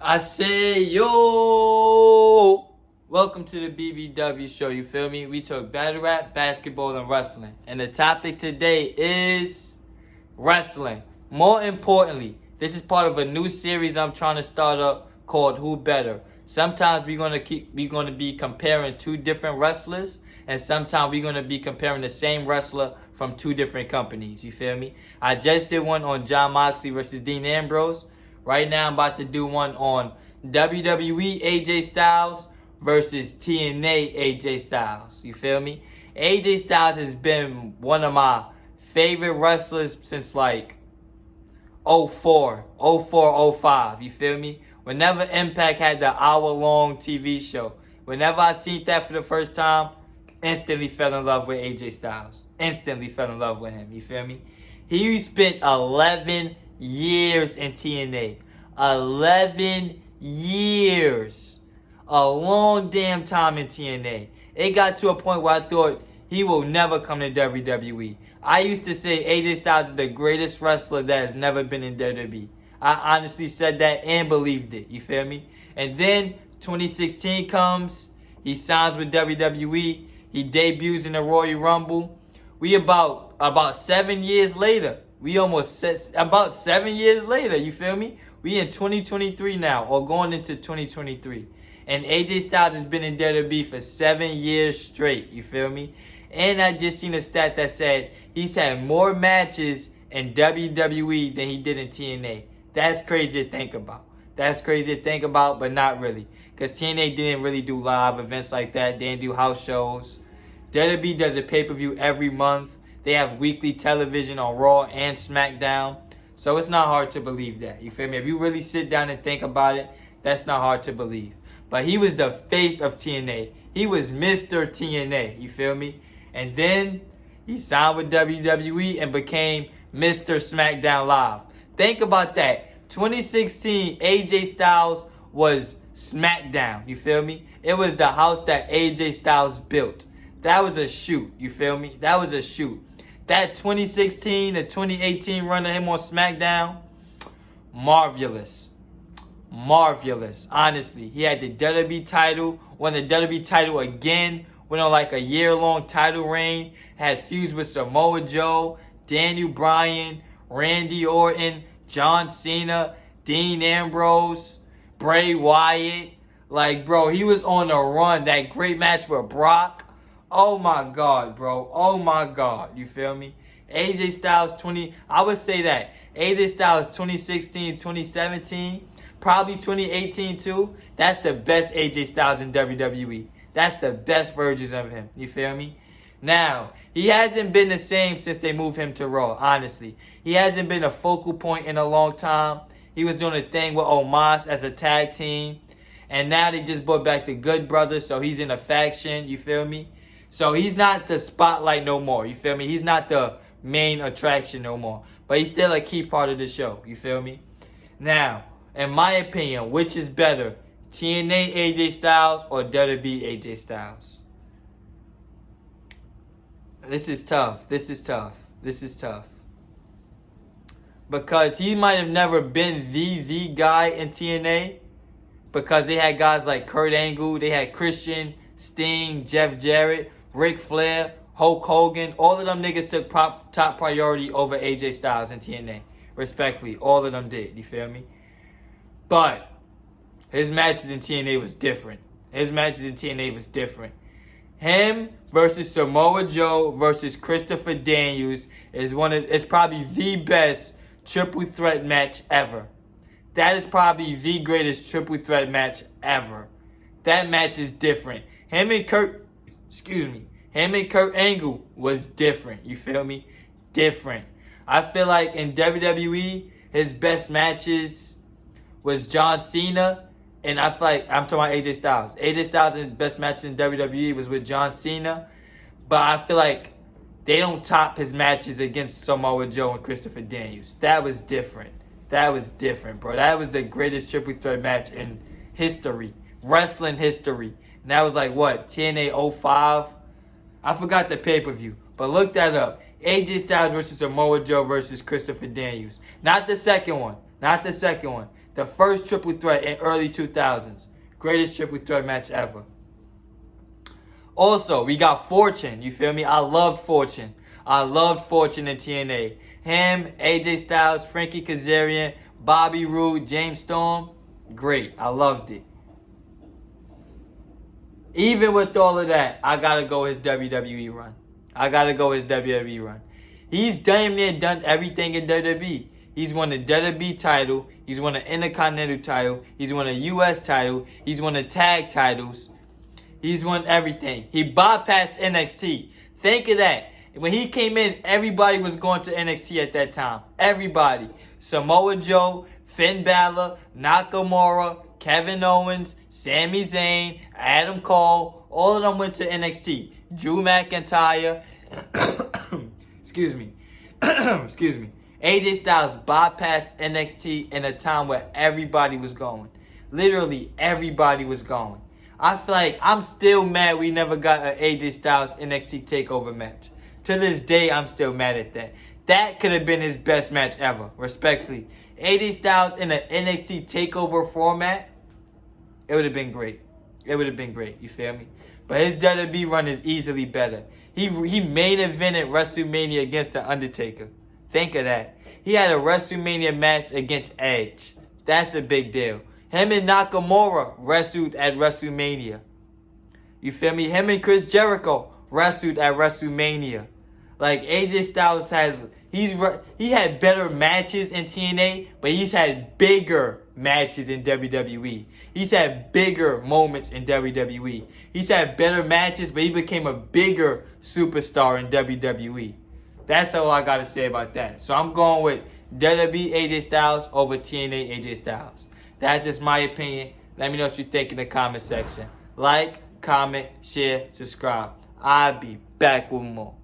I say, yo, welcome to the BBW show, you feel me? We talk battle rap, basketball, and wrestling. And the topic today is wrestling. More importantly, this is part of a new series I'm trying to start up called Who Better. Sometimes we're gonna be comparing two different wrestlers, and sometimes we're gonna be comparing the same wrestler from two different companies, you feel me? I just did one on Jon Moxley versus Dean Ambrose. Right now, I'm about to do one on WWE AJ Styles versus TNA AJ Styles. You feel me? AJ Styles has been one of my favorite wrestlers since like 04, 05. You feel me? Whenever Impact had the hour-long TV show, whenever I seen that for the first time, instantly fell in love with AJ Styles. Instantly fell in love with him. You feel me? He spent 11 years in TNA. 11 years. A long damn time in TNA. It got to a point where I thought he will never come to WWE. I used to say AJ Styles is the greatest wrestler that has never been in WWE. I honestly said that and believed it. You feel me? And then 2016 comes. He signs with WWE. He debuts in the Royal Rumble. We about 7 years later. About 7 years later, you feel me? We in 2023 now, or going into 2023. And AJ Styles has been in WWE for 7 years straight, you feel me? And I just seen a stat that said he's had more matches in WWE than he did in TNA. That's crazy to think about. But not really. Because TNA didn't really do live events like that. They didn't do house shows. WWE does a pay-per-view every month. They have weekly television on Raw and SmackDown. So it's not hard to believe that. You feel me? If you really sit down and think about it, that's not hard to believe. But he was the face of TNA. He was Mr. TNA. You feel me? And then he signed with WWE and became Mr. SmackDown Live. Think about that. 2016, AJ Styles was SmackDown. You feel me? It was the house that AJ Styles built. That was a shoot. You feel me? That was a shoot. That 2016 to 2018 run of him on SmackDown, marvelous. Marvelous. Honestly, he had the WWE title, won the WWE title again, went on like a year-long title reign, had feuds with Samoa Joe, Daniel Bryan, Randy Orton, John Cena, Dean Ambrose, Bray Wyatt. Like, bro, he was on a run. That great match with Brock. Oh my God, bro. Oh my God. You feel me? AJ Styles I would say that. AJ Styles 2016, 2017, probably 2018 too. That's the best AJ Styles in WWE. That's the best versions of him. You feel me? Now, he hasn't been the same since they moved him to Raw, honestly. He hasn't been a focal point in a long time. He was doing a thing with Omos as a tag team. And now they just brought back the Good Brothers, so he's in a faction. You feel me? So he's not the spotlight no more. You feel me? He's not the main attraction no more. But he's still a key part of the show. You feel me? Now, in my opinion, which is better? TNA AJ Styles or WWE AJ Styles? This is tough. Because he might have never been the guy in TNA. Because they had guys like Kurt Angle. They had Christian, Sting, Jeff Jarrett, Ric Flair, Hulk Hogan. All of them niggas took top priority over AJ Styles in TNA. Respectfully, all of them did. You feel me? But his matches in TNA was different. Him versus Samoa Joe versus Christopher Daniels is probably the best triple threat match ever. That is probably the greatest triple threat match ever. That match is different. Him and Kurt Angle was different. You feel me? Different. I feel like in WWE, his best matches was John Cena. And I feel like, I'm talking about AJ Styles. AJ Styles' best matches in WWE was with John Cena. But I feel like they don't top his matches against Samoa Joe and Christopher Daniels. That was different, bro. That was the greatest triple threat match in history. Wrestling history. And that was like, what, TNA 05? I forgot the pay-per-view. But look that up. AJ Styles versus Samoa Joe versus Christopher Daniels. Not the second one. The first triple threat in early 2000s. Greatest triple threat match ever. Also, we got Fortune. You feel me? I loved Fortune. I loved Fortune in TNA. Him, AJ Styles, Frankie Kazarian, Bobby Roode, James Storm. Great. I loved it. Even with all of that, I gotta go his WWE run. He's damn near done everything in WWE. He's won the WWE title. He's won the Intercontinental title. He's won a US title. He's won the tag titles. He's won everything. He bypassed NXT. Think of that. When he came in, everybody was going to NXT at that time. Everybody. Samoa Joe, Finn Balor, Nakamura, Kevin Owens, Sami Zayn, Adam Cole, all of them went to NXT. Drew McIntyre, excuse me, AJ Styles bypassed NXT in a time where everybody was going. Literally everybody was going. I feel like I'm still mad we never got an AJ Styles NXT TakeOver match. To this day, I'm still mad at that. That could have been his best match ever, respectfully. AJ Styles in an NXT TakeOver format, it would have been great. You feel me? But his WWE run is easily better. He main evented WrestleMania against The Undertaker. Think of that. He had a WrestleMania match against Edge. That's a big deal. Him and Nakamura wrestled at WrestleMania. You feel me? Him and Chris Jericho wrestled at WrestleMania. Like, AJ Styles he had better matches in TNA, but he's had bigger matches in WWE. He's had bigger moments in WWE. He's had better matches, but he became a bigger superstar in WWE. That's all I got to say about that. So I'm going with WWE AJ Styles over TNA AJ Styles. That's just my opinion. Let me know what you think in the comment section. Like, comment, share, subscribe. I'll be back with more.